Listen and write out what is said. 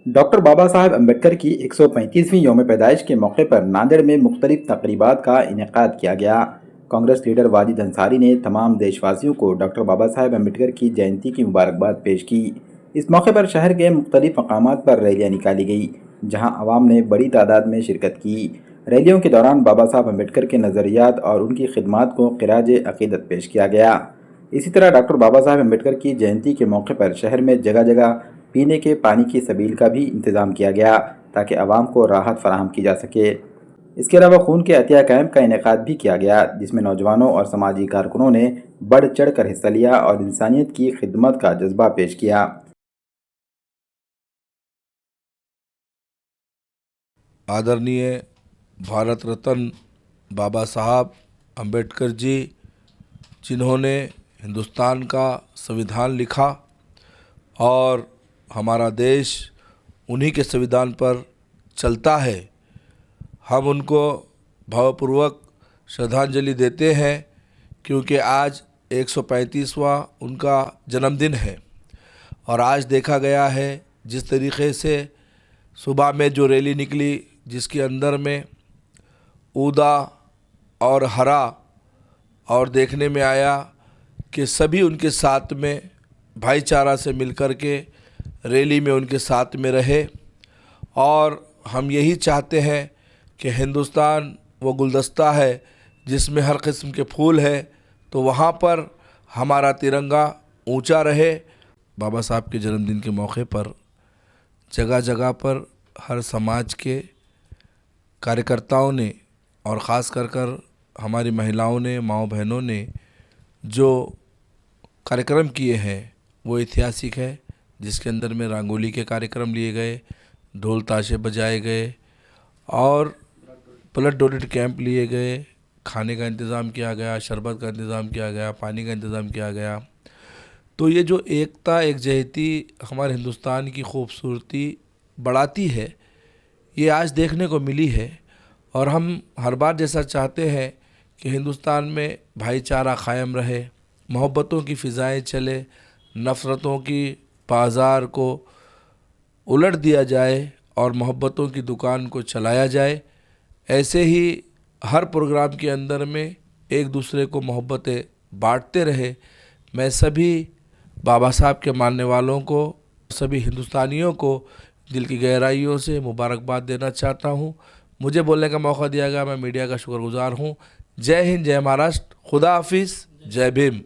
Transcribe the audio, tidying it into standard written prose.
Doctor बाबा साहब अम्बेडकर की 135वीं यौम पैदाइश के मौके पर नांदेड़ में मुख्तलिफ तकरीबात का इनेकाद किया गया। कांग्रेस लीडर वाजिद अंसारी ने तमाम देशवासियों को डॉक्टर बाबा साहब अम्बेडकर की जयंती की मुबारकबाद पेश की। इस मौके पर शहर के मुख्तलिफ मकामात पर रैलियाँ निकाली गई, जहाँ आवाम ने बड़ी तादाद में शिरकत की। रैलियों के दौरान बाबा साहब अम्बेडकर के नज़रियात और उनकी खिदमात को खिराज अकीदत पेश किया गया। इसी तरह डॉक्टर बाबा साहब अम्बेडकर की जयंती के मौके पर शहर में जगह जगह पीने के पानी की सबील का भी इंतज़ाम किया गया, ताकि आवाम को राहत फराहम की जा सके। इसके अलावा खून के अतिया कैंप का इनेकाद भी किया गया, जिसमें नौजवानों और समाजी कारकुनों ने बढ़ चढ़ कर हिस्सा लिया और इंसानियत की खिदमत का जज्बा पेश किया। आदरणीय भारत रत्न बाबा साहब अम्बेडकर जी, जिन्होंने हिंदुस्तान का संविधान लिखा और हमारा देश उन्हीं के संविधान पर चलता है, हम उनको भावपूर्वक श्रद्धांजलि देते हैं, क्योंकि आज 135वां उनका जन्मदिन है। और आज देखा गया है जिस तरीक़े से सुबह में जो रैली निकली, जिसके अंदर में ऊदा और हरा, और देखने में आया कि सभी उनके साथ में भाईचारा से मिलकर के रैली में उनके साथ में रहे। और हम यही चाहते हैं कि हिंदुस्तान वो गुलदस्ता है जिसमें हर किस्म के फूल है, तो वहाँ पर हमारा तिरंगा ऊंचा रहे। बाबा साहब के जन्मदिन के मौके पर जगह जगह पर हर समाज के कार्यकर्ताओं ने और ख़ास कर हमारी महिलाओं ने, माँओं बहनों ने जो कार्यक्रम किए हैं वो ऐतिहासिक है, जिसके अंदर में रंगोली के कार्यक्रम लिए गए, ढोल ताशे बजाए गए और ब्लड डोनेट कैंप लिए गए, खाने का इंतज़ाम किया गया, शरबत का इंतज़ाम किया गया, पानी का इंतज़ाम किया गया। तो ये जो एकता एकजहती हमारे हिंदुस्तान की खूबसूरती बढ़ाती है, ये आज देखने को मिली है। और हम हर बार जैसा चाहते हैं कि हिंदुस्तान में भाईचारा कायम रहे, मोहब्बतों की फ़िज़ाएँ चले, नफ़रतों की बाज़ार को उलट दिया जाए और मोहब्बतों की दुकान को चलाया जाए। ऐसे ही हर प्रोग्राम के अंदर में एक दूसरे को मोहब्बतें बांटते रहे। मैं सभी बाबा साहब के मानने वालों को, सभी हिंदुस्तानियों को दिल की गहराइयों से मुबारकबाद देना चाहता हूँ। मुझे बोलने का मौका दिया गया, मैं मीडिया का शुक्रगुजार हूँ। जय हिंद, जय महाराष्ट्र, खुदा हाफिज़, जय भीम।